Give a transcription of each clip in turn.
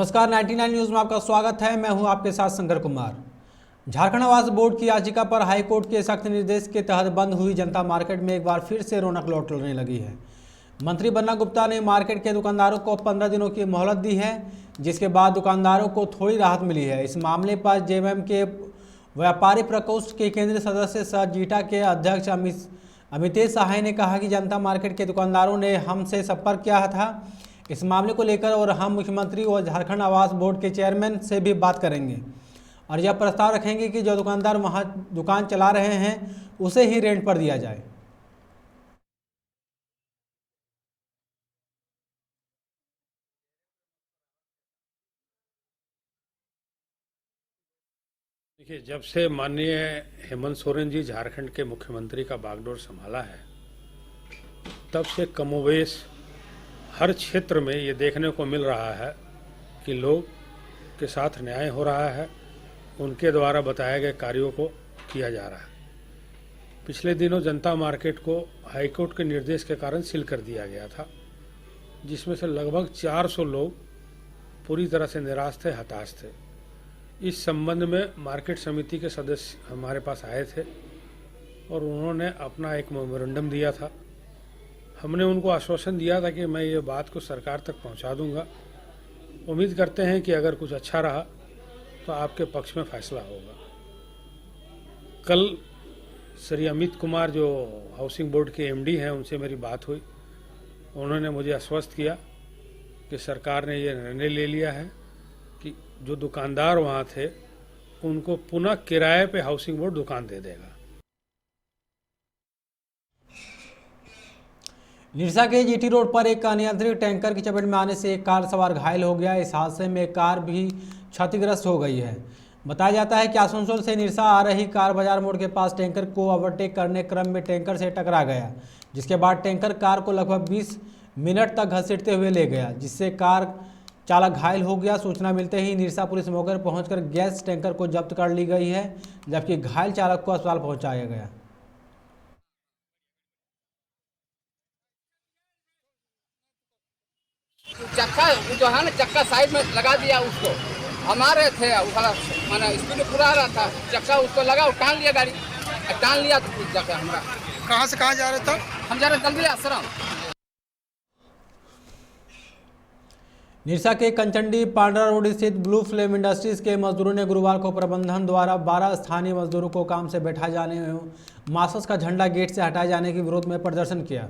नमस्कार, 99 न्यूज़ में आपका स्वागत है। मैं हूं आपके साथ शंकर कुमार। झारखंड आवास बोर्ड की याचिका पर हाईकोर्ट के सख्त निर्देश के तहत बंद हुई जनता मार्केट में एक बार फिर से रौनक लौटने लगी है। मंत्री बन्ना गुप्ता ने मार्केट के दुकानदारों को 15 दिनों की मोहलत दी है, जिसके बाद दुकानदारों को थोड़ी राहत मिली है। इस मामले पर जेएमएम के व्यापारी प्रकोष्ठ के केंद्रीय सदस्य सह जीटा के अध्यक्ष अमितेश सहाय ने कहा कि जनता मार्केट के दुकानदारों ने हमसे संपर्क किया था इस मामले को लेकर, और हम मुख्यमंत्री और झारखंड आवास बोर्ड के चेयरमैन से भी बात करेंगे और यह प्रस्ताव रखेंगे कि जो दुकानदार वहां दुकान चला रहे हैं उसे ही रेंट पर दिया जाए। देखिए, जब से माननीय हेमंत सोरेन जी झारखंड के मुख्यमंत्री का बागडोर संभाला है, तब से कमोवेश हर क्षेत्र में ये देखने को मिल रहा है कि लोग के साथ न्याय हो रहा है, उनके द्वारा बताए गए कार्यों को किया जा रहा है। पिछले दिनों जनता मार्केट को हाईकोर्ट के निर्देश के कारण सील कर दिया गया था, जिसमें से लगभग 400 लोग पूरी तरह से निराश थे, हताश थे। इस संबंध में मार्केट समिति के सदस्य हमारे पास आए थे और उन्होंने अपना एक मेमोरेंडम दिया था। हमने उनको आश्वासन दिया था कि मैं ये बात को सरकार तक पहुंचा दूंगा। उम्मीद करते हैं कि अगर कुछ अच्छा रहा तो आपके पक्ष में फैसला होगा। कल श्री अमित कुमार जो हाउसिंग बोर्ड के एमडी हैं, उनसे मेरी बात हुई। उन्होंने मुझे आश्वस्त किया कि सरकार ने ये निर्णय ले लिया है कि जो दुकानदार वहाँ थे उनको पुनः किराए पे हाउसिंग बोर्ड दुकान दे देगा। निरसा के जीटी रोड पर एक अनियंत्रित टैंकर की चपेट में आने से एक कार सवार घायल हो गया। इस हादसे में एक कार भी क्षतिग्रस्त हो गई है। बताया जाता है कि आसनसोल से निरसा आ रही कार बाजार मोड़ के पास टैंकर को ओवरटेक करने क्रम में टैंकर से टकरा गया, जिसके बाद टैंकर कार को लगभग 20 मिनट तक घसीटते हुए ले गया, जिससे कार चालक घायल हो गया। सूचना मिलते ही निरसा पुलिस मौके पर पहुंचकर गैस टैंकर को जब्त कर ली गई है, जबकि घायल चालक को अस्पताल पहुंचाया गया। चक्का जो है ना, चक्का साइड में लगा दिया उसको। हमारे थे माना स्पीड पूरा आ रहा था, चक्का उसको लगा, टांग लिया गाड़ी, टांग लिया तो कुछ चक्का हमारा। कहाँ से कहाँ जा रहे थे? हम जा रहे जल्दी आश्रम। निरसा के कंचंडी पांडरा रोड स्थित ब्लू फ्लेम इंडस्ट्रीज के मजदूरों ने गुरुवार को प्रबंधन द्वारा 12 स्थानीय मजदूरों को काम से बैठा जाने एवं मार्क्सवादी का झंडा गेट से हटाए जाने के विरोध में प्रदर्शन किया।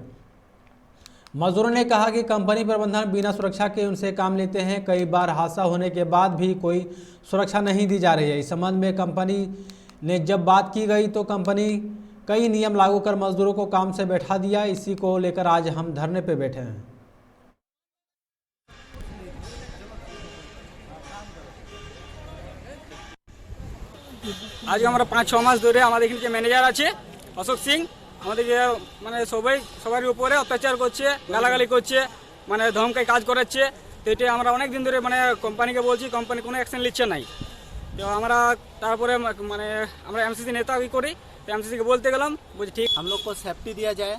मजदूरों ने कहा कि कंपनी प्रबंधन बिना सुरक्षा के उनसे काम लेते हैं। कई बार हादसा होने के बाद भी कोई सुरक्षा नहीं दी जा रही है। इस संबंध में कंपनी ने जब बात की गई तो कंपनी कई नियम लागू कर मजदूरों को काम से बैठा दिया। इसी को लेकर आज हम धरने पर बैठे हैं। आज हमारा 5-6 মাস ধরে আমাদের এখানে যে ম্যানেজার আছে অশোক সিং আমাদের যে মানে সবার উপরে অত্যাচার করছে, গালাগালি করছে, মানে ধমকায় কাজ করাচ্ছে। তো এটা আমরা অনেক দিন ধরে মানে কোম্পানিকে বলছি, কোম্পানি কোনো অ্যাকশন নিচ্ছে নাই। তো আমরা তারপরে মানে আমরা এমসিসি নেতা কি করি, তো এমসিসিকে বলতে গেলাম, বলছি ঠিক हम लोग को सेफ्टी दिया जाए,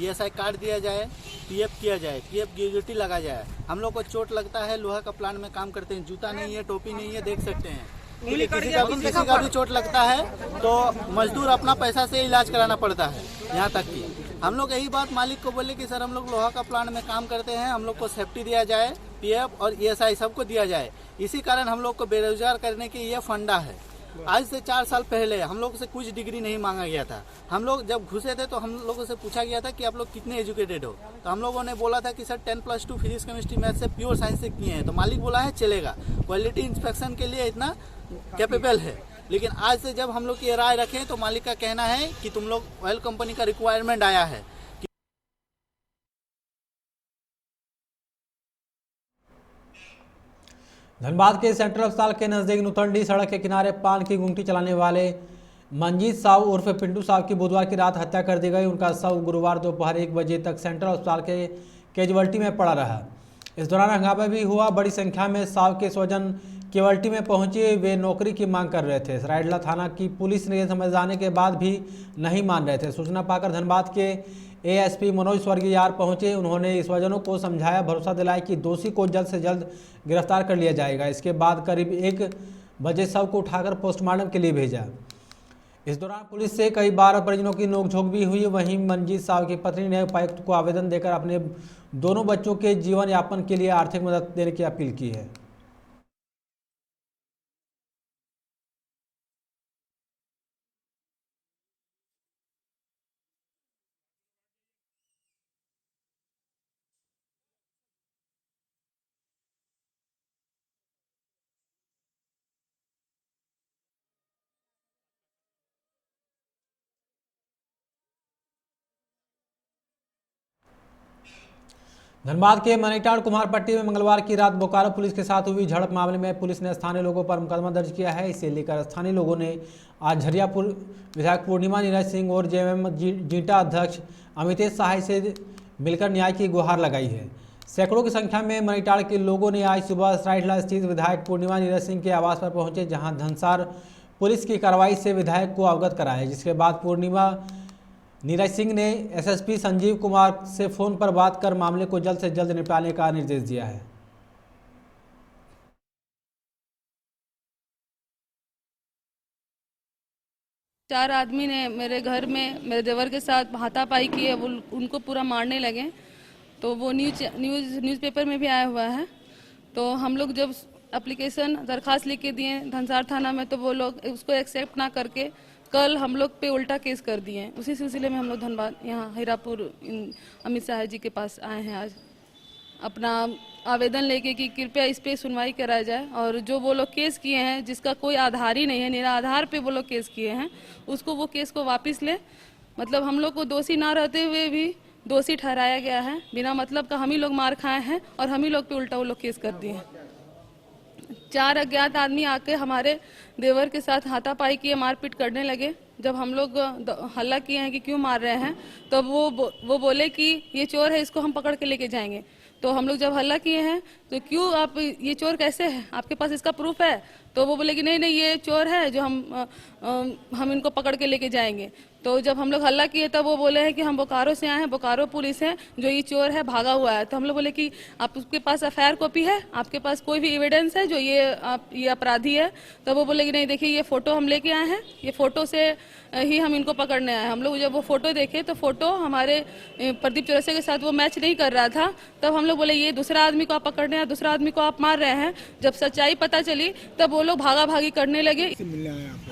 ईएसआई कार्ड दिया जाए, पीएफ किया जाए, पीएफ ग्रेजुटी लगा जाए। हम लोग को चोट लगता है, लोहा का प्लांट में काम करते हैं, जूता नहीं है, टोपी नहीं है, देख सकते हैं। किसी का भी चोट लगता है तो मजदूर अपना पैसा से इलाज कराना पड़ता है। यहाँ तक कि हम लोग यही बात मालिक को बोले कि सर हम लोग लोहा का प्लांट में काम करते हैं, हम लोग को सेफ्टी दिया जाए, पीएफ और ईएसआई सबको दिया जाए। इसी कारण हम लोग को बेरोजगार करने की ये फंडा है। आज से 4 साल पहले हम लोग से कुछ डिग्री नहीं मांगा गया था। हम लोग जब घुसे थे तो हम लोगों से पूछा गया था कि आप लोग कितने एजुकेटेड हो, तो हम लोगों ने बोला था कि सर 10+2 फिजिक्स केमिस्ट्री मैथ से प्योर साइंस से किए हैं। तो मालिक बोला है चलेगा, क्वालिटी इंस्पेक्शन के लिए इतना कैपेबल है। लेकिन आज से जब हम लोग की राय रखें तो मालिक का कहना है कि तुम लोग ऑयल कंपनी का रिक्वायरमेंट आया है। धनबाद के सेंट्रल अस्पताल के नजदीक नुतंडी सड़क के किनारे पान की गुंगटी चलाने वाले मंजीत साहब उर्फ पिंटू साहब की बुधवार की रात हत्या कर दी गई। उनका शव गुरुवार दोपहर 1 बजे तक सेंट्रल अस्पताल के कैजुअल्टी में पड़ा रहा। इस दौरान हंगामा भी हुआ। बड़ी संख्या में साहब के स्वजन केवल्टी में पहुंचे वे नौकरी की मांग कर रहे थे। सरायडला थाना की पुलिस ने समझाने के बाद भी नहीं मान रहे थे। सूचना पाकर धनबाद के एएसपी मनोज स्वर्गीयार पहुंचे। उन्होंने इस वजनों को समझाया, भरोसा दिलाया कि दोषी को जल्द से जल्द गिरफ्तार कर लिया जाएगा। इसके बाद करीब 1 बजे शव को उठाकर पोस्टमार्टम के लिए भेजा। इस दौरान पुलिस से कई बार परिजनों की नोकझोंक भी हुई। वहीं मंजीत साहब की पत्नी ने उपायुक्त को आवेदन देकर अपने दोनों बच्चों के जीवन यापन के लिए आर्थिक मदद देने की अपील की है। धनबाद के मनीटाड़ कुमारपट्टी में मंगलवार की रात बोकारो पुलिस के साथ हुई झड़प मामले में पुलिस ने स्थानीय लोगों पर मुकदमा दर्ज किया है। इसे लेकर स्थानीय लोगों ने आज झरियापुर विधायक पूर्णिमा नीरज सिंह और जेएमएम जीटा अध्यक्ष अमितेश सहाय से मिलकर न्याय की गुहार लगाई है। सैकड़ों की संख्या में मनीटाड़ के लोगों ने आज सुबह सरायडला स्थित विधायक पूर्णिमा नीरज सिंह के आवास पर पहुंचे, जहां धनसार पुलिस की कार्रवाई से विधायक को अवगत कराया। जिसके बाद पूर्णिमा नीरज सिंह ने एसएसपी संजीव कुमार से फोन पर बात कर मामले को जल्द से जल्द निपटाने का निर्देश दिया है। चार आदमी ने मेरे घर में मेरे देवर के साथ हाथापाई की है, वो उनको पूरा मारने लगे। तो वो न्यूज़पेपर में भी आया हुआ है। तो हम लोग जब एप्लीकेशन दरखास्त लिख के दिए धनसार थाना में, तो वो लोग उसको एक्सेप्ट ना करके कल हम लोग पे उल्टा केस कर दिए। उसी सिलसिले में हम लोग धनबाद यहाँ हीरापुर अमित शाह जी के पास आए हैं आज अपना आवेदन लेके कि कृपया इस पे सुनवाई कराया जाए। और जो वो लोग केस किए हैं जिसका कोई आधार ही नहीं है, निराधार पे वो लोग केस किए हैं, उसको वो केस को वापस ले। मतलब हम लोग को दोषी ना रहते हुए भी दोषी ठहराया गया है। बिना मतलब का हम ही लोग मार खाए हैं और हम ही लोग पे उल्टा वो लोग केस कर दिए हैं। 4 अज्ञात आदमी आके हमारे देवर के साथ हाथापाई किए, मारपीट करने लगे। जब हम लोग हल्ला किए हैं कि क्यों मार रहे हैं, तब वो बोले कि ये चोर है, इसको हम पकड़ के लेके जाएंगे। तो हम लोग जब हल्ला किए हैं तो क्यों आप, ये चोर कैसे है, आपके पास इसका प्रूफ है? तो वो बोले कि नहीं नहीं ये चोर है जो हम इनको पकड़ के लेके जाएंगे। तो जब हम लोग हल्ला किए तब वो बोले हैं कि हम बोकारो से आए हैं, बोकारो पुलिस है, जो ये चोर है भागा हुआ है। तो हम लोग बोले कि आपके पास एफआईआर कॉपी है, आपके पास कोई भी एविडेंस है जो ये अपराधी है? तो वो बोले कि नहीं देखिए ये फोटो हम लेके आए हैं, ये फोटो से ही हम इनको पकड़ने आए हैं। हम लोग जब वो फोटो देखे तो फोटो हमारे प्रदीप चौरसिया के साथ वो मैच नहीं कर रहा था। तब हम लोग बोले ये दूसरा आदमी को आप पकड़ने हैं, दूसरा आदमी को आप मार रहे हैं। जब सच्चाई पता चली तब वो लोग भागा भागी करने लगे।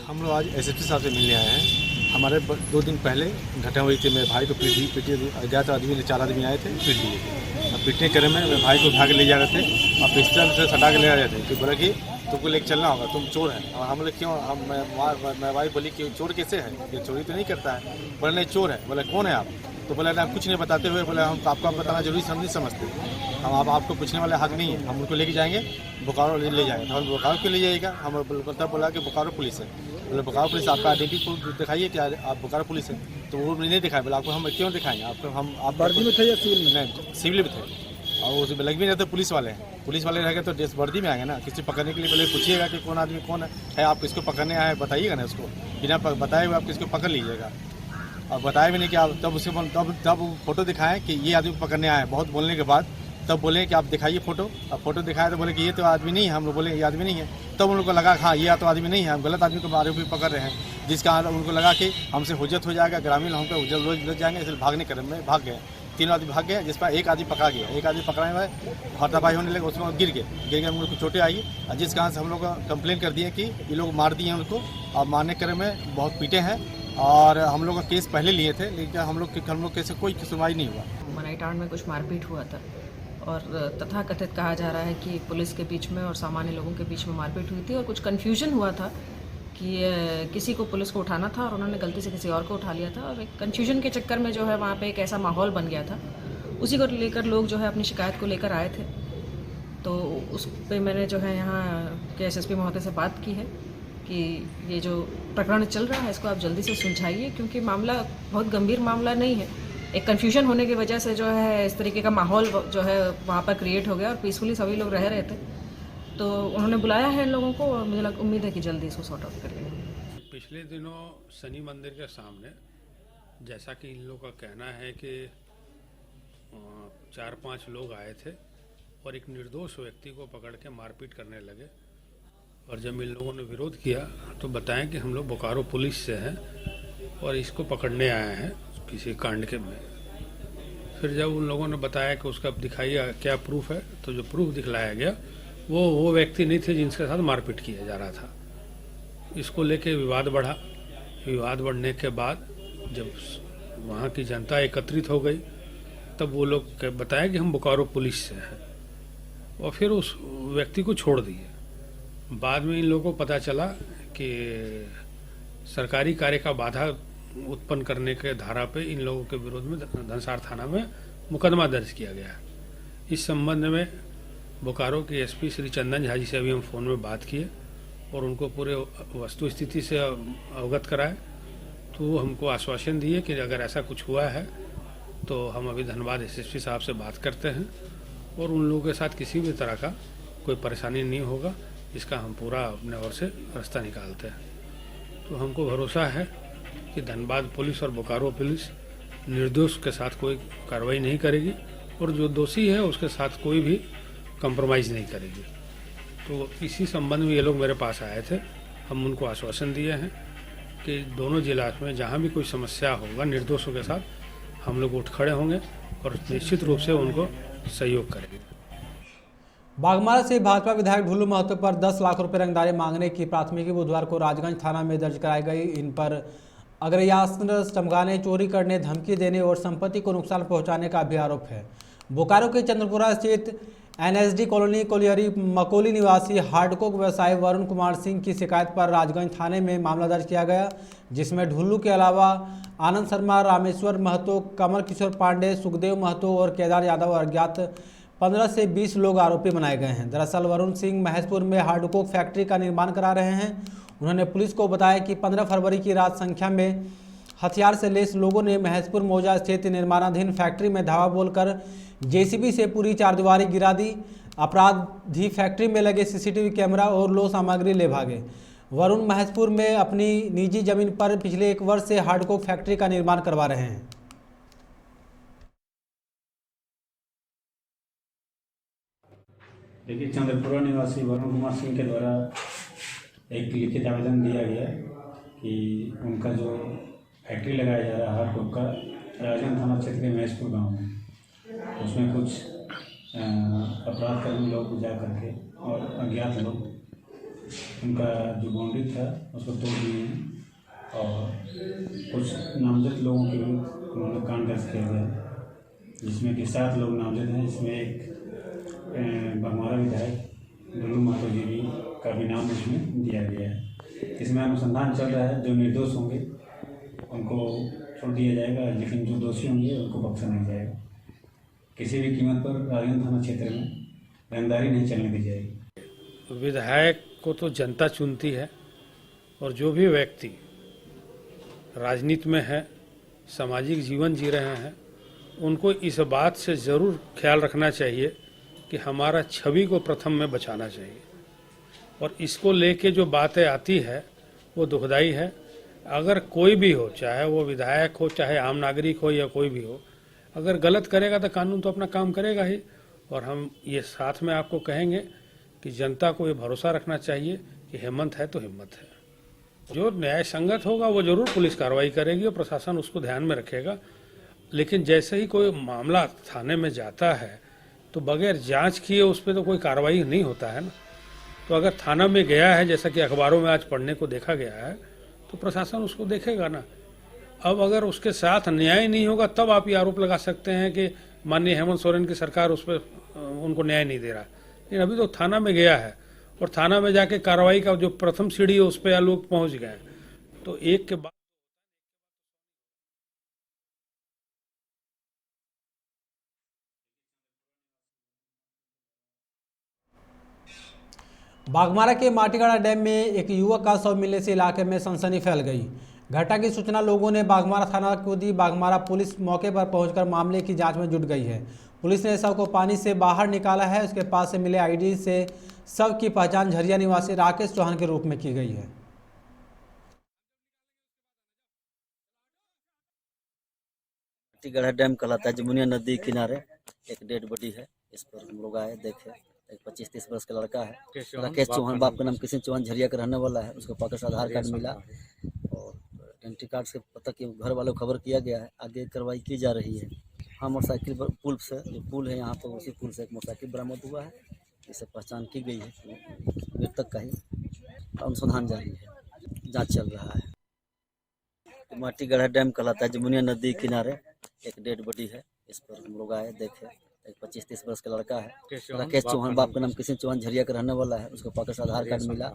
हम लोग आज एसएसपी साहब से मिलने आए हैं। हमारे 2 दिन पहले घटना हुई थी, मेरे भाई को पीटे अज्ञात आदमी 4 आदमी आए थे, पीट दिए। अब पीटने करे में मेरे भाई को उठा के ले जा रहे थे और पिस्टल से सटा के ले जा रहे थे। तो बोला कि तुमको लेके चलना होगा, तुम चोर है। और हम लोग क्यों, मेरे भाई बोली कि चोर कैसे है, ये चोरी तो नहीं करता है। बोले नहीं चोर है। बोले कौन है आप? तो बोला ना कुछ नहीं बताते हुए बोले हम आपको बताना जरूरी हम नहीं समझते, हम आपको पूछने वाले हक नहीं है, हम उनको लेके जाएंगे बोकारो ले जाएंगे। हम बोकारो क्यों ले जाइएगा? हम बोला कि बोकारो पुलिस है। बोले बोकारो पुलिस, आपका आइडेंटिटी प्रूफ दिखाइए कि आप बोकारो पुलिस है। तो वो नहीं दिखाया। बोला आपको हम क्यों दिखाएंगे? आपको हम आप वर्दी में थे या सिविल में? नहीं सिविल में थे। और उस लग भी नहीं थे, पुलिस वाले हैं। पुलिस वाले रहेंगे तो ड्रेस वर्दी में आएंगे ना। किसी पकड़ने के लिए पहले पूछिएगा कि कौन आदमी कौन है, आप किसको पकड़ने आए बताइएगा ना। उसको बिना बताए हुए आप किसको पकड़ लीजिएगा। और बताए भी नहीं कि आप तब उसके तब फोटो दिखाएं कि ये आदमी पकड़ने आए। बहुत बोलने के बाद तब बोले कि आप दिखाइए फोटो। अब फोटो दिखाया तो बोले कि ये तो आदमी नहीं है। हम लोग बोले ये आदमी नहीं है। तब उन लोग को लगा हाँ ये तो आदमी नहीं है, हम गलत आदमी को आरोपी पकड़ रहे हैं। जिसका उनको लगा कि हमसे हुज्जत हो जाएगा, ग्रामीण हम पे रोज जाएंगे, इसलिए भागने क्रम में भाग गए। 3 आदमी भाग गए, जिस पर एक आदमी पकड़ा गया। एक आदमी पकड़ने में हाथापाई होने लगे, उसमें गिर गए। हम लोग को चोटें आई। जिस कारण से हम लोग कंप्लेन कर दिए कि ये लोग मार दिए हैं उनको, और मारने क्रम में बहुत पीटे हैं। और हम लोग का केस पहले लिए थे, लेकिन हम लोग केस कोई सुनवाई नहीं हुआ। मनीटाड़ में कुछ मारपीट हुआ था और तथा कथित कहा जा रहा है कि पुलिस के बीच में और सामान्य लोगों के बीच में मारपीट हुई थी और कुछ कन्फ्यूजन हुआ था कि किसी को पुलिस को उठाना था और उन्होंने गलती से किसी और को उठा लिया था। और एक कन्फ्यूजन के चक्कर में जो है वहाँ पे एक ऐसा माहौल बन गया था। उसी को लेकर लोग जो है अपनी शिकायत को लेकर आए थे। तो उस पर मैंने जो है यहाँ के एसएसपी महोदय से बात की है कि ये जो प्रकरण चल रहा है इसको आप जल्दी से सुलझाइए, क्योंकि मामला बहुत गंभीर मामला नहीं है। एक कन्फ्यूजन होने की वजह से जो है इस तरीके का माहौल जो है वहाँ पर क्रिएट हो गया और पीसफुली सभी लोग रह रहे थे। तो उन्होंने बुलाया है इन लोगों को और मुझे उम्मीद है कि जल्दी इसको सॉर्ट आउट करेंगे। पिछले दिनों शनि मंदिर के सामने जैसा कि इन लोगों का कहना है कि 4-5 लोग आए थे और एक निर्दोष व्यक्ति को पकड़ के मारपीट करने लगे, और जब इन लोगों ने विरोध किया तो बताएं कि हम लोग बोकारो पुलिस से हैं और इसको पकड़ने आए हैं किसी कांड के में। फिर जब उन लोगों ने बताया कि उसका दिखाइए क्या प्रूफ है, तो जो प्रूफ दिखलाया गया वो व्यक्ति नहीं थे जिनके साथ मारपीट किया जा रहा था। इसको लेके विवाद बढ़ा। विवाद बढ़ने के बाद जब वहाँ की जनता एकत्रित हो गई तब वो लोग बताया कि हम बोकारो पुलिस से हैं, और फिर उस व्यक्ति को छोड़ दिए। बाद में इन लोगों को पता चला कि सरकारी कार्य का बाधा उत्पन्न करने के धारा पे इन लोगों के विरोध में धनसार थाना में मुकदमा दर्ज किया गया है। इस संबंध में बोकारो के एसपी श्री चंदन झा जी से अभी हम फ़ोन में बात किए और उनको पूरे वस्तु स्थिति से अवगत कराए, तो वो हमको आश्वासन दिए कि अगर ऐसा कुछ हुआ है तो हम अभी धनबाद एसएसपी साहब से बात करते हैं और उन लोगों के साथ किसी भी तरह का कोई परेशानी नहीं होगा, इसका हम पूरा अपने ओर से रास्ता निकालते हैं। तो हमको भरोसा है कि धनबाद पुलिस और बोकारो पुलिस निर्दोष के साथ कोई कार्रवाई नहीं करेगी और जो दोषी है उसके साथ कोई भी कंप्रोमाइज़ नहीं करेगी। तो इसी संबंध में ये लोग मेरे पास आए थे। हम उनको आश्वासन दिए हैं कि दोनों जिला में जहाँ भी कोई समस्या होगा निर्दोषों के साथ हम लोग उठ खड़े होंगे और निश्चित रूप से उनको सहयोग करेंगे। बागमारा से भाजपा विधायक ढुल्लू महतो पर 10 लाख रुपए रंगदारी मांगने की प्राथमिकी बुधवार को राजगंज थाना में दर्ज कराई गई। इन पर अग्रयास्त्र चमकाने, चोरी करने, धमकी देने और संपत्ति को नुकसान पहुंचाने का भी आरोप है। बोकारो के चंद्रपुरा स्थित एनएसडी कॉलोनी कोलियरी मकोली निवासी हार्डकोक व्यवसायी वरुण कुमार सिंह की शिकायत पर राजगंज थाने में मामला दर्ज किया गया, जिसमें ढुल्लू के अलावा आनंद शर्मा, रामेश्वर महतो, कमल किशोर पांडे, सुखदेव महतो और केदार यादव अज्ञात 15 से 20 लोग आरोपी बनाए गए हैं। दरअसल वरुण सिंह महेशपुर में हार्डकोक फैक्ट्री का निर्माण करा रहे हैं। उन्होंने पुलिस को बताया कि 15 फरवरी की रात संख्या में हथियार से लेस लोगों ने महेशपुर मौजा स्थित निर्माणाधीन फैक्ट्री में धावा बोलकर जेसीबी से पूरी चारदीवारी गिरा दी। अपराधी फैक्ट्री में लगे सीसीटीवी कैमरा और लो सामग्री ले भागे। वरुण महेशपुर में अपनी निजी जमीन पर पिछले 1 वर्ष से हार्डकोक फैक्ट्री का निर्माण करवा रहे हैं। देखिए, चंद्रपुरा निवासी वरुण कुमार सिंह के द्वारा एक लिखित आवेदन दिया गया कि उनका जो फैक्ट्री लगाया जा रहा है हार्डकोक का राजगंज थाना क्षेत्र के महेशपुर गांव में, उसमें कुछ अपराधकर्मी लोग जा करके और अज्ञात लोग उनका जो बाउंड्री था उसको तोड़ दिए हैं और कुछ नामजद लोगों के विरुद्ध उन्होंने कांड दर्ज किया गया, जिसमें कि 7 लोग नामजद हैं। इसमें एक बागमारा विधायक ढुल्लू महतो जी भी का भी नाम उसमें दिया गया है। इसमें अनुसंधान चल रहा है। जो निर्दोष होंगे उनको छोड़ दिया जाएगा, लेकिन जो दोषी होंगे उनको बख्शा नहीं जाएगा। किसी भी कीमत पर राजगंज थाना क्षेत्र में रंगदारी नहीं चलने दी जाएगी। विधायक को तो जनता चुनती है और जो भी व्यक्ति राजनीति में है, सामाजिक जीवन जी रहे हैं, उनको इस बात से ज़रूर ख्याल रखना चाहिए कि हमारा छवि को प्रथम में बचाना चाहिए। और इसको लेके जो बातें आती है वो दुखदाई है। अगर कोई भी हो, चाहे वो विधायक हो, चाहे आम नागरिक हो या कोई भी हो, अगर गलत करेगा तो कानून तो अपना काम करेगा ही। और हम ये साथ में आपको कहेंगे कि जनता को ये भरोसा रखना चाहिए कि हिम्मत है तो हिम्मत है। जो न्याय संगत होगा वो जरूर पुलिस कार्रवाई करेगी और प्रशासन उसको ध्यान में रखेगा। लेकिन जैसे ही कोई मामला थाने में जाता है तो बगैर जांच किए उस पर तो कोई कार्रवाई नहीं होता है ना। तो अगर थाना में गया है, जैसा कि अखबारों में आज पढ़ने को देखा गया है, तो प्रशासन उसको देखेगा ना। अब अगर उसके साथ न्याय नहीं होगा तब आप ये आरोप लगा सकते हैं कि माननीय हेमंत सोरेन की सरकार उस पर उनको न्याय नहीं दे रहा। लेकिन अभी तो थाना में गया है और थाना में जाके कार्रवाई का जो प्रथम सीढ़ी है उस पर लोग पहुंच गए। तो एक के बाद बागमारा के माटीगढ़ा डैम में एक युवक का शव मिलने से इलाके में सनसनी फैल गई। घटना की सूचना लोगों ने बागमारा थाना को दी। बागमारा पुलिस मौके पर पहुंचकर मामले की जांच में जुट गई है। पुलिस ने शव को पानी से बाहर निकाला है। उसके पास से मिले आईडी से शव की पहचान झरिया निवासी राकेश चौहान के रूप में की गई है। गढ़ा डैम कहलाता है, जमुनिया नदी किनारे एक डेड बॉडी है। इस पर हम लोग आए, देखे। एक 25-30 वर्ष का लड़का है, राकेश चौहान, बाप का नाम किशन चौहान, झरिया का रहने वाला है। उसको पकड़ से आधार कार्ड मिला और एंट्री कार्ड से पता कि घर वालों को खबर किया गया है। आगे कार्रवाई की जा रही है। हाँ, मोटरसाइकिल पुल से, जो पुल है यहाँ पर, उसी पुल से एक मोटरसाइकिल बरामद हुआ है। इसे पहचान की गई है। मृतक का ही अनुसंधान जारी है, जाँच चल रहा है। माटी गढ़ा डैम कहलाता है, जमुनिया नदी किनारे एक डेड बॉडी है। इस पर हम लोग आए, देखे। एक 25-30 वर्ष का लड़का है, राकेश चौहान, बाप का नाम किशन चौहान, झरिया का रहने वाला है। उसको पकड़ से आधार कार्ड मिला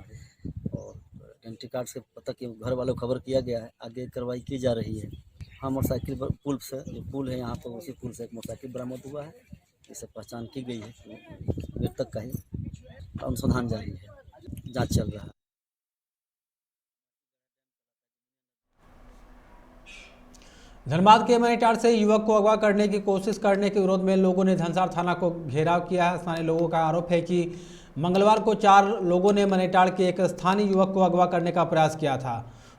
और एंट्री कार्ड से पता कि घर वालों को खबर किया गया है। आगे कार्रवाई की जा रही है। हाँ, मोटरसाइकिल पुल से, जो पुल है यहाँ पर, उसी पुल से एक मोटरसाइकिल बरामद हुआ है। इसे पहचान की गई है। मृतक का ही अनुसंधान जारी है, जाँच चल रहा है। धनबाद के मनीटार से युवक को अगवा करने की कोशिश करने के विरोध में लोगों ने धनसार थाना को घेराव किया है। स्थानीय लोगों का आरोप है कि मंगलवार को 4 लोगों ने मनीटार के एक स्थानीय युवक को अगवा करने का प्रयास किया था।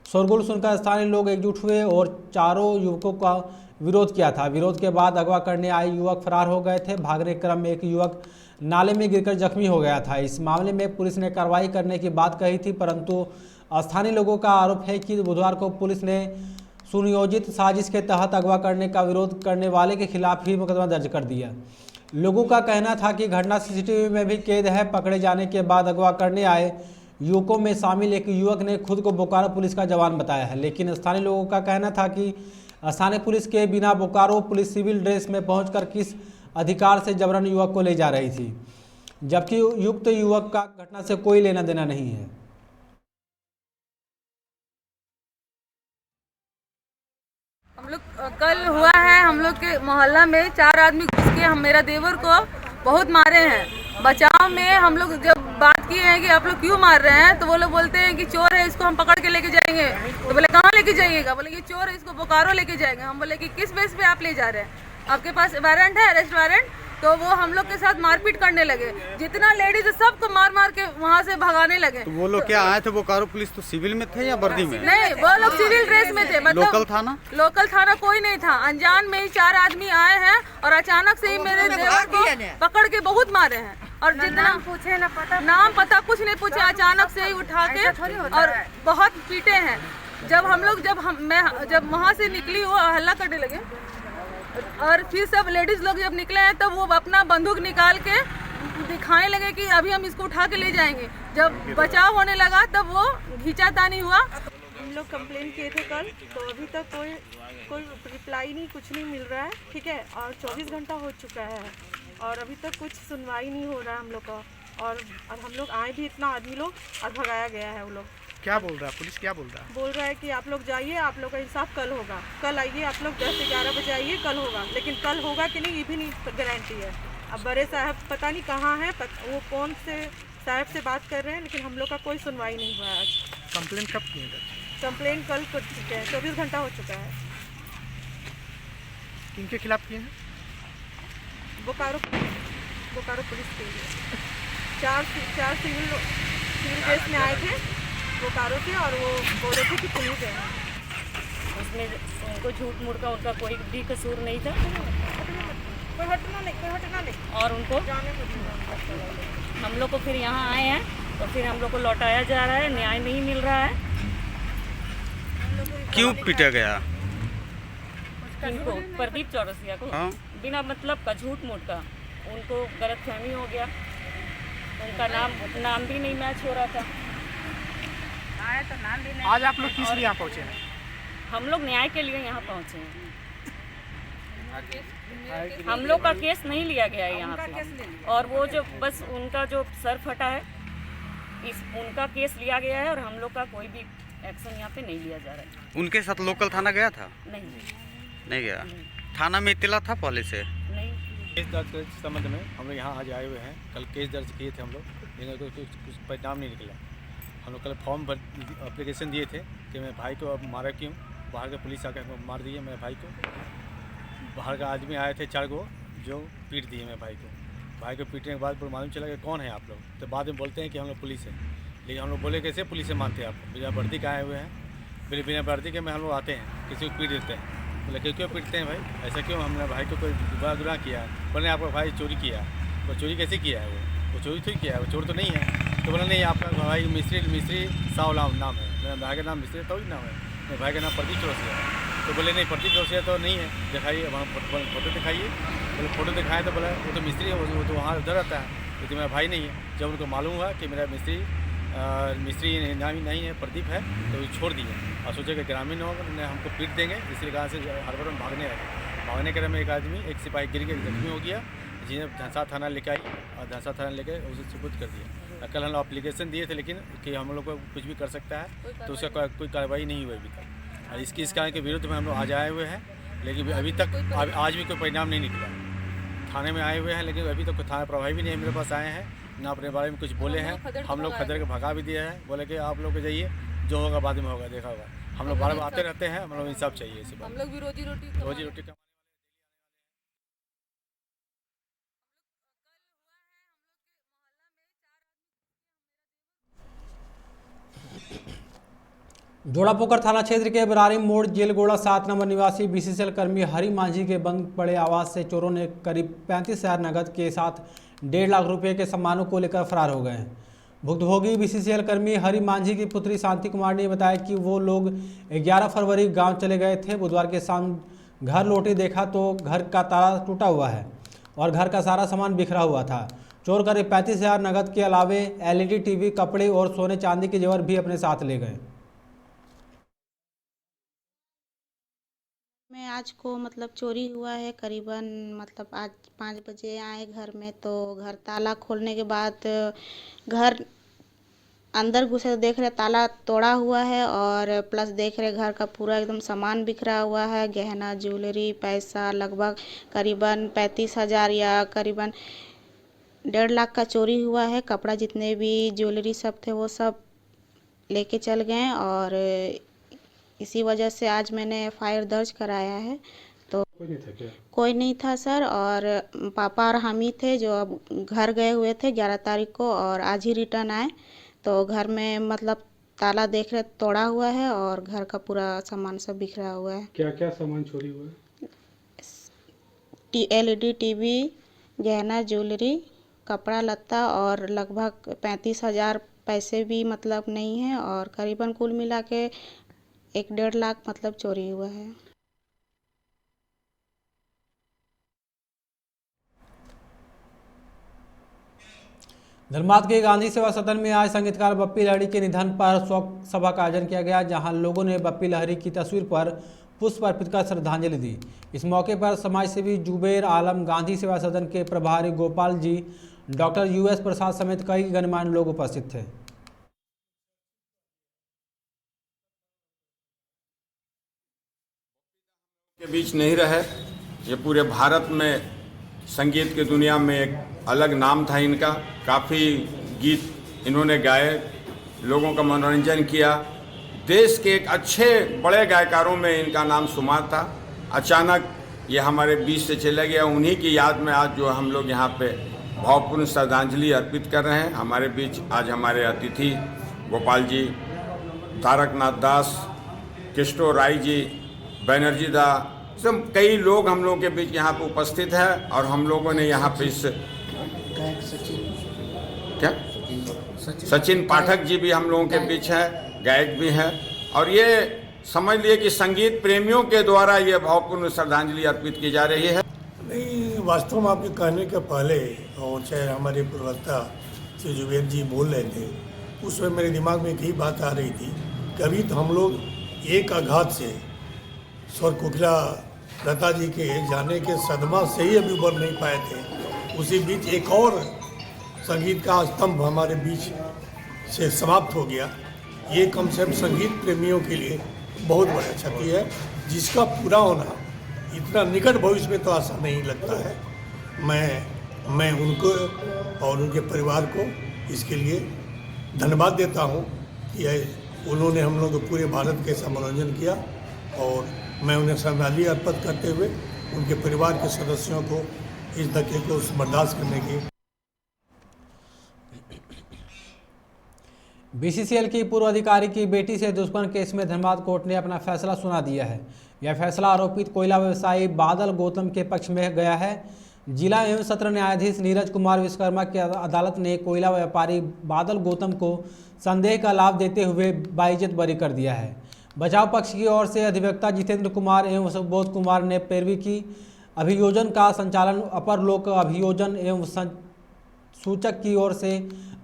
शोरगुल सुनकर स्थानीय लोग एकजुट हुए और चारों युवकों का विरोध किया था। विरोध के बाद अगवा करने आए युवक फरार हो गए थे। भागने के क्रम में एक युवक नाले में गिरकर जख्मी हो गया था। इस मामले में पुलिस ने कार्रवाई करने की बात कही थी, परंतु स्थानीय लोगों का आरोप है कि बुधवार को पुलिस ने सुनियोजित साजिश के तहत अगवा करने का विरोध करने वाले के खिलाफ ही मुकदमा दर्ज कर दिया। लोगों का कहना था कि घटना सीसीटीवी में भी कैद है। पकड़े जाने के बाद अगवा करने आए युवकों में शामिल एक युवक ने खुद को बोकारो पुलिस का जवान बताया है, लेकिन स्थानीय लोगों का कहना था कि स्थानीय पुलिस के बिना बोकारो पुलिस सिविल ड्रेस में पहुंचकर किस अधिकार से जबरन युवक को ले जा रही थी, जबकि युक्त युवक का घटना से कोई लेना देना नहीं है। हम लोग कल हुआ है, हम लोग के मोहल्ला में 4 आदमी घुस के हम मेरा देवर को बहुत मारे हैं। बचाव में हम लोग जब बात किए हैं कि आप लोग क्यों मार रहे हैं, तो वो लोग बोलते हैं कि चोर है, इसको हम पकड़ के लेके जाएंगे। तो बोले कहाँ लेके जाइएगा? बोले कि चोर है, इसको बोकारो लेके जाएंगे। हम बोले कि किस बेस पे आप ले जा रहे हैं, आपके पास वारंट है, अरेस्ट वारंट? तो वो हम लोग के साथ मारपीट करने लगे। जितना लेडीज सबको मार मार के वहाँ से भगाने लगे। तो वो लोग क्या आए थे बोकारो पुलिस, तो सिविल में थे या वर्दी में? नहीं, वो लोग सिविल ड्रेस में थे। मतलब लोकल थाना कोई नहीं था। अनजान में ही 4 आदमी आए हैं और अचानक से ही मेरे देवर को पकड़ के बहुत मारे हैं। और जितना पूछे नाम पता कुछ नहीं पूछे, अचानक से ही उठा के और बहुत पीटे हैं। जब हम लोग जब वहाँ से निकली वो हल्ला करने लगे और फिर सब लेडीज लोग जब निकले हैं तब वो अपना बंदूक निकाल के दिखाने लगे कि अभी हम इसको उठा के ले जाएंगे। जब बचाव होने लगा तब वो खींचातानी हुआ। हम लोग कंप्लेन किए थे कल, तो अभी तक कोई रिप्लाई नहीं, कुछ नहीं मिल रहा है। ठीक है, और 24 घंटा हो चुका है और अभी तक कुछ सुनवाई नहीं हो रहा है हम लोग का। और हम लोग आए भी इतना आदमी लोग और भगाया गया है। वो लोग क्या बोल रहा है, पुलिस क्या बोल रहा है? बोल रहा है कि आप लोग जाइए, आप लोग का इंसाफ कल होगा। कल आइए, आप लोग 10 से 11 बजे आइए, कल होगा। लेकिन कल होगा कि नहीं ये भी नहीं गारंटी है। अब बड़े साहब पता नहीं कहाँ हैं, वो कौन से साहब से बात कर रहे हैं, लेकिन हम लोग का कोई सुनवाई नहीं हुआ आज। कंप्लेन कब किए थे? कंप्लेन कल कर चुके हैं, 24 घंटा हो चुका है। किनके खिलाफ किए हैं? बोकारो पुलिस के लिए 4 सिविल ड्रेस में आए थे बोकारो से, और वो बोल रहे थे कि पुलिस है। उसमें उनको झूठ मूठ का उनका कोई भी कसूर नहीं था। कोई हटना नहीं और उनको हम लोग को फिर यहाँ आए हैं तो फिर हम लोग को लौटाया जा रहा है, न्याय नहीं मिल रहा है। क्यों पीटा गया? इनको प्रदीप चौरसिया को बिना मतलब का झूठ मूठ का उनको गलतफहमी हो गया। उनका नाम भी नहीं मैच हो रहा था। तो नाम भी नहीं। आज आप लोग किस लिए यहाँ पहुँचे हैं? हम लोग न्याय के लिए यहाँ पहुँचे हैं। हम लोग का केस नहीं लिया गया है यहाँ पे, और वो जो बस उनका जो सर फटा है उनका केस लिया गया है और हम लोग का कोई भी एक्शन यहाँ पे नहीं लिया जा रहा है। उनके साथ लोकल थाना गया था? नहीं गया। थाना में इत्तला था पहले से? नहीं। केस दर्ज के संबंध में हम लोग यहाँ आज आए हुए हैं। कल केस दर्ज किए थे हम लोग, लेकिन कुछ परिणाम नहीं निकला। हम लोग कल फॉर्म पर एप्लीकेशन दिए थे कि मैं भाई को अब मारा क्यों, बाहर के पुलिस आकर मार दिए मेरे भाई को। बाहर का आदमी आए थे 4 गो, जो पीट दिए मेरे भाई को पीटने के बाद फिर मालूम चला कि कौन है आप लोग, तो बाद में बोलते हैं कि हम लोग पुलिस है। लेकिन हम लोग बोले कैसे पुलिस से मानते हैं आपको, बिना वर्दी का आए हुए हैं, बिना वर्दी के में हम लोग आते हैं, किसी को पीट देते हैं। बोले क्यों पीटते हैं भाई, ऐसा क्यों, हमने भाई को कोई बुरा गुनाह किया है? बोले आपका भाई चोरी किया, वो चोरी कैसे किया है, वो चोरी तो किया है, वो चोर तो नहीं है। तो बोला नहीं आपका भाई मिस्त्री सावलाम नाम है, मेरा भाई का नाम मिस्त्री थोड़ी नाम है, मेरे भाई का नाम प्रदीप चौरसिया है। तो बोले नहीं प्रदीप चौरसिया तो नहीं है, दिखाइए वहाँ फोटो दिखाइए। बोले फोटो दिखाए तो बोला वो तो मिस्त्री है, वो तो वहाँ उधर रहता है, लेकिन मेरा भाई नहीं है। जब उनको मालूम हुआ कि मेरा मिस्त्री नहीं है प्रदीप है, तो वो छोड़ दिए और सोचे कि ग्रामीण होगा हमको पीट देंगे, इसलिए कहा से हर में भागने लगे। भागने के में एक सिपाही गिर के जख्मी हो गया, जिन्हें धनसा थाना लेके आई और धनसा थाना लेके उसे सुपुर्द कर दिया। कल हम लोग एप्लीकेशन दिए थे, लेकिन कि हम लोग को कुछ भी कर सकता है, तो उसका कोई कार्रवाई नहीं हुई अभी तक। और इस कारण के विरुद्ध में हम लोग आज आए हुए हैं, लेकिन अभी तक आज भी कोई परिणाम नहीं निकला। थाने में आए हुए हैं, लेकिन अभी तक थाना प्रभावी भी नहीं मेरे पास आए हैं, ना अपने बारे में कुछ बोले हैं। हम लोग खदर के भगा भी दिया है, बोले कि आप लोग जाइए, जो होगा बाद में होगा, देखा होगा। हम लोग बार बार आते रहते हैं, हम लोग इंसाफ चाहिए इसी बात। हम लोग भी रोजी रोटी का जोड़ापोखर थाना क्षेत्र के बरारी मोड़ जेलगोड़ा 7 नंबर निवासी बीसीसीएल कर्मी हरि मांझी के बंद पड़े आवास से चोरों ने करीब 35,000 नगद के साथ 1.5 लाख रुपए के सामानों को लेकर फरार हो गए हैं। भुक्तभोगी बीसीसीएल कर्मी हरि मांझी की पुत्री शांति कुमार ने बताया कि वो लोग 11 फरवरी गांव चले गए थे। बुधवार के शाम घर लौटे, देखा तो घर का ताला टूटा हुआ है और घर का सारा सामान बिखरा हुआ था। चोर करीब 35,000 नगद के अलावे एलईडी टीवी, कपड़े और सोने चांदी के जेवर भी अपने साथ ले गए। मैं आज को मतलब चोरी हुआ है, करीबन मतलब आज 5 बजे आए घर में, तो घर ताला खोलने के बाद घर अंदर घुसे तो देख रहे ताला तोड़ा हुआ है और प्लस देख रहे घर का पूरा एकदम सामान बिखरा हुआ है, गहना ज्वेलरी पैसा लगभग करीबन 35,000 या करीबन 1.5 लाख का चोरी हुआ है। कपड़ा जितने भी ज्वेलरी सब थे वो सब लेके चल गए और इसी वजह से आज मैंने FIR दर्ज कराया है। तो कोई नहीं था सर, और पापा और हम ही थे जो अब घर गए हुए थे 11 तारीख को और आज ही रिटर्न आए। तो घर में मतलब ताला देख रहे तोड़ा हुआ है और घर का पूरा सामान सब बिखरा हुआ है। क्या क्या सामान चोरी हुआ है? LED टीवी, गहना ज्वेलरी, कपड़ा लत्ता और लगभग 35,000 पैसे भी मतलब नहीं है और करीबन कुल मिला के 1.5 लाख मतलब चोरी हुआ है। धनबाद के गांधी सेवा सदन में आज संगीतकार बप्पी लहरी के निधन पर शोक सभा का आयोजन किया गया, जहां लोगों ने बप्पी लहरी की तस्वीर पर पुष्प अर्पित कर श्रद्धांजलि दी। इस मौके पर समाजसेवी जुबेर आलम, गांधी सेवा सदन के प्रभारी गोपाल जी, डॉक्टर US प्रसाद समेत कई गणमान्य लोग उपस्थित थे। के बीच नहीं रहे, ये पूरे भारत में संगीत की दुनिया में एक अलग नाम था इनका। काफ़ी गीत इन्होंने गाए, लोगों का मनोरंजन किया। देश के एक अच्छे बड़े गायकारों में इनका नाम शुमार था। अचानक ये हमारे बीच से चले गया। उन्हीं की याद में आज जो हम लोग यहाँ पे भावपूर्ण श्रद्धांजलि अर्पित कर रहे हैं। हमारे बीच आज हमारे अतिथि गोपाल जी, तारकनाथ दास, किस्टो राय जी, बैनर्जी दा, सब कई लोग हम लोगों के बीच यहाँ पे उपस्थित है। और हम लोगों ने यहाँ पे इस सचिन पाठक जी भी हम लोगों के बीच है, गायक भी हैं। और ये समझ लिए कि संगीत प्रेमियों के द्वारा ये भावपूर्ण श्रद्धांजलि अर्पित की जा रही है। नहीं, वास्तव में आपके कहने के पहले और चाहे हमारे प्रवक्ता श्री जुबेर जी बोल रहे थे, उसमें मेरे दिमाग में एक ही बात आ रही थी। कभी तो हम लोग एक आघात से स्वर कोकिला लता जी के जाने के सदमा से ही अभी उबर नहीं पाए थे। उसी बीच एक और संगीत का स्तंभ हमारे बीच से समाप्त हो गया। ये कम से कम संगीत प्रेमियों के लिए बहुत बड़ा क्षति है, जिसका पूरा होना इतना निकट भविष्य में तो आशा नहीं लगता है। मैं उनको और उनके परिवार को इसके लिए धन्यवाद देता हूँ कि उन्होंने हम लोग पूरे भारत के ऐसा मनोरंजन किया। और मैं उन्हें श्रद्धांजलि अर्पित करते हुए उनके परिवार के सदस्यों को इस धक्के को बर्दाश्त करने की। बीसीसीएल की पूर्व अधिकारी की बेटी से दुष्कर्म केस में धनबाद कोर्ट ने अपना फैसला सुना दिया है। यह फैसला आरोपित कोयला व्यवसायी बादल गौतम के पक्ष में गया है। जिला एवं सत्र न्यायाधीश नीरज कुमार विश्वकर्मा की अदालत ने कोयला व्यापारी बादल गौतम को संदेह का लाभ देते हुए बाइज्जत बरी कर दिया है। बचाव पक्ष की ओर से अधिवक्ता जितेंद्र कुमार एवं सुबोध कुमार ने पैरवी की। अभियोजन का संचालन अपर लोक अभियोजन एवं सूचक की ओर से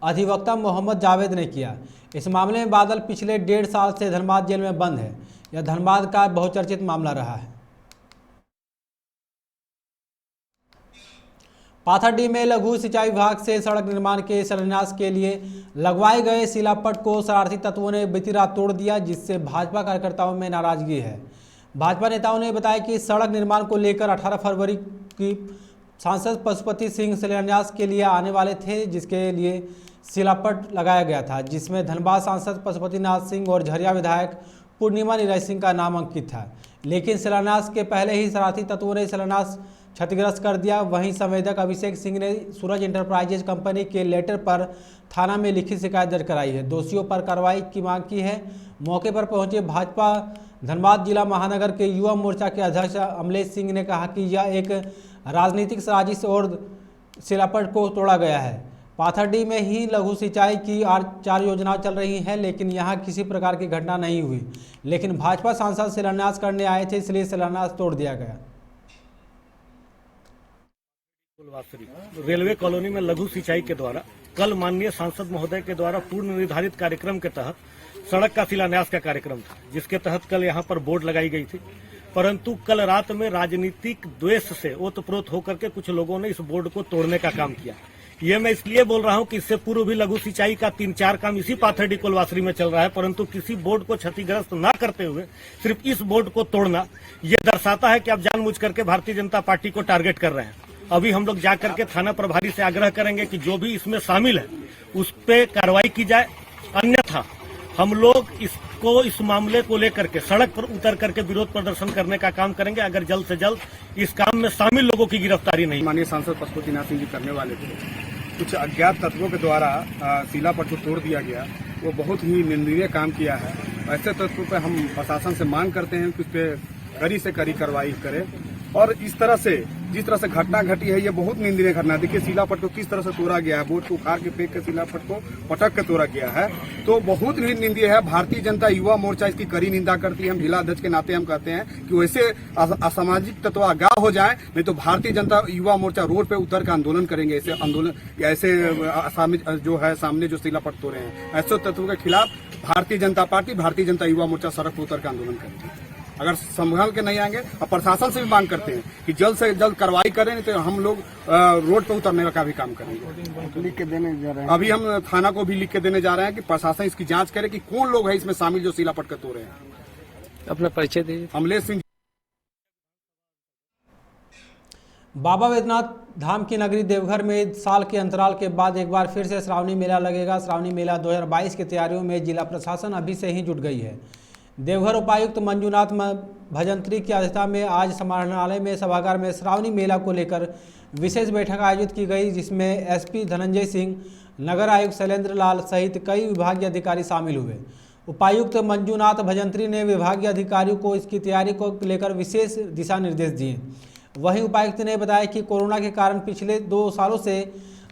अधिवक्ता मोहम्मद जावेद ने किया। इस मामले में बादल पिछले 1.5 साल से धनबाद जेल में बंद है। यह धनबाद का बहुचर्चित मामला रहा है। पाथरडीह में लघु सिंचाई विभाग से सड़क निर्माण के शिलान्यास के लिए लगवाए गए शिलापट को शरारती तत्वों ने बीती रात तोड़ दिया, जिससे भाजपा कार्यकर्ताओं में नाराजगी है। भाजपा नेताओं ने बताया कि सड़क निर्माण को लेकर 18 फरवरी की सांसद पशुपति सिंह शिलान्यास के लिए आने वाले थे, जिसके लिए शिलापट लगाया गया था, जिसमें धनबाद सांसद पशुपतिनाथ सिंह और झरिया विधायक पूर्णिमा नीरज सिंह का नाम अंकित था। लेकिन शिलान्यास के पहले ही शरारती तत्वों ने शिलान्यास क्षतिग्रस्त कर दिया। वहीं संवेदक अभिषेक सिंह ने सूरज इंटरप्राइजेज कंपनी के लेटर पर थाना में लिखित शिकायत दर्ज कराई है। दोषियों पर कार्रवाई की मांग की है। मौके पर पहुंचे भाजपा धनबाद जिला महानगर के युवा मोर्चा के अध्यक्ष अमलेश सिंह ने कहा कि यह एक राजनीतिक साजिश और शिलापट को तोड़ा गया है। पाथरडीह में ही लघु सिंचाई की 4 योजनाएं चल रही हैं, लेकिन यहां किसी प्रकार की घटना नहीं हुई। लेकिन भाजपा सांसद शिलान्यास करने आए थे, इसलिए शिलान्यास तोड़ दिया गया। रेलवे कॉलोनी में लघु सिंचाई के द्वारा कल माननीय सांसद महोदय के द्वारा पूर्व निर्धारित कार्यक्रम के तहत सड़क का शिलान्यास का कार्यक्रम था, जिसके तहत कल यहां पर बोर्ड लगाई गई थी। परंतु कल रात में राजनीतिक द्वेष से ओतप्रोत होकर के कुछ लोगों ने इस बोर्ड को तोड़ने का काम किया। ये मैं इसलिए बोल रहा हूं कि इससे पूर्व भी लघु सिंचाई का 3-4 काम इसी पाथरडीह कोलवासरी में चल रहा है, परंतु किसी बोर्ड को क्षतिग्रस्त न करते हुए सिर्फ इस बोर्ड को तोड़ना ये दर्शाता है कि आप जानबूझ करके भारतीय जनता पार्टी को टारगेट कर रहे हैं। अभी हम लोग जाकर के थाना प्रभारी से आग्रह करेंगे कि जो भी इसमें शामिल है उस पे कार्रवाई की जाए, अन्यथा हम लोग इस मामले को लेकर के सड़क पर उतर करके विरोध प्रदर्शन करने का काम करेंगे, अगर जल्द से जल्द इस काम में शामिल लोगों की गिरफ्तारी नहीं। माननीय सांसद पशुपतिनाथ सिंह जी करने वाले थे, कुछ अज्ञात तत्वों के द्वारा शिलापट को तोड़ दिया गया, वो बहुत ही निंदनीय काम किया है। ऐसे तत्वों पर हम प्रशासन से मांग करते हैं कि उस पर कड़ी से कड़ी कार्रवाई करे। और इस तरह से जिस तरह से घटना घटी है, ये बहुत निंदनीय घटना। देखिए शिलापट को किस तरह से तोड़ा गया है, बोर्ड को उखाड़ के फेंक के शिलापट को पटक के तोड़ा गया है, तो बहुत ही निंदनीय है। भारतीय जनता युवा मोर्चा इसकी कड़ी निंदा करती है। हम जिला अध्यक्ष के नाते हम कहते हैं कि वैसे असामाजिक तत्व आगाह हो जाए, नहीं तो भारतीय जनता युवा मोर्चा रोड पे उतर के आंदोलन करेंगे। ऐसे आंदोलन ऐसे जो है सामने जो शिलापट तोड़े हैं, ऐसे तत्वों के खिलाफ भारतीय जनता पार्टी, भारतीय जनता युवा मोर्चा सड़क पर उतर के आंदोलन करेंगे। अगर संभाल के नहीं आएंगे, और प्रशासन से भी मांग करते हैं कि जल्द से जल्द कार्रवाई करें, नहीं तो हम लोग रोड पर उतरने का भी काम करेंगे। लिख के देने जा रहे हैं, अभी हम थाना को भी लिख के देने जा रहे हैं कि प्रशासन इसकी जांच करे कि कौन लोग हैं इसमें शामिल जो शिलापट कर तोड़े हैं। अपना परिचय दीजिए। अमलेश सिंह। बाबा वैद्यनाथ धाम की नगरी देवघर में साल के अंतराल के बाद एक बार फिर से श्रावणी मेला लगेगा। श्रावणी मेला 2022 की तैयारियों में जिला प्रशासन अभी से ही जुट गई है। देवघर उपायुक्त मंजूनाथ भजंत्री की अध्यक्षता में आज समाहरणालय में सभागार में श्रावणी मेला को लेकर विशेष बैठक आयोजित की गई, जिसमें एसपी धनंजय सिंह, नगर आयुक्त शैलेंद्र लाल सहित कई विभागीय अधिकारी शामिल हुए। उपायुक्त मंजूनाथ भजंत्री ने विभागीय अधिकारियों को इसकी तैयारी को लेकर विशेष दिशा निर्देश दिए। वहीं उपायुक्त ने बताया कि कोरोना के कारण पिछले 2 सालों से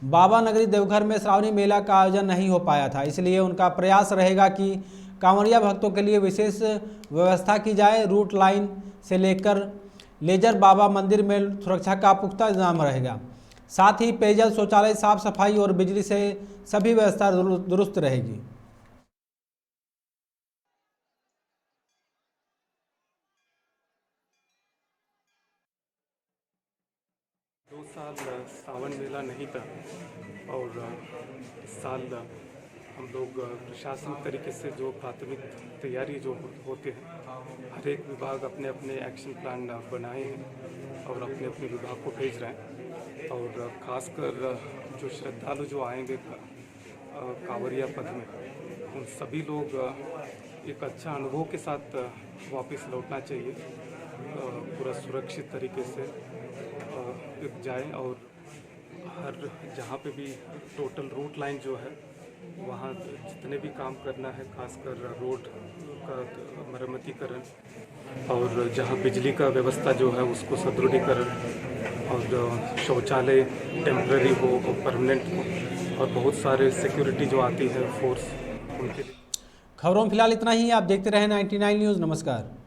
बाबा नगरी देवघर में श्रावणी मेला का आयोजन नहीं हो पाया था, इसलिए उनका प्रयास रहेगा कि कांवड़िया भक्तों के लिए विशेष व्यवस्था की जाए। रूट लाइन से लेकर लेजर बाबा मंदिर में सुरक्षा का पुख्ता इंतजाम रहेगा। साथ ही पेयजल, शौचालय, साफ सफाई और बिजली से सभी व्यवस्था दुरुस्त रहेगी। दो साल सावन मेला नहीं था और इस साल हम लोग प्रशासन तरीके से जो प्राथमिक तैयारी जो होते हैं, हर एक विभाग अपने अपने एक्शन प्लान बनाए हैं और अपने अपने विभाग को भेज रहे हैं। और ख़ासकर जो श्रद्धालु जो आएंगे कांवड़िया पथ में, उन सभी लोग एक अच्छा अनुभव के साथ वापस लौटना चाहिए, पूरा सुरक्षित तरीके से। जाए और हर जहाँ पे भी टोटल रूट लाइन जो है वहाँ जितने भी काम करना है, खासकर रोड का मरम्मतीकरण और जहाँ बिजली का व्यवस्था जो है उसको सुदृढ़ीकरण और शौचालय टेम्पररी हो और परमानेंट हो और बहुत सारे सिक्योरिटी जो आती है फोर्स उनके लिए। खबरों में फिलहाल इतना ही। आप देखते रहें 99 न्यूज़। नमस्कार।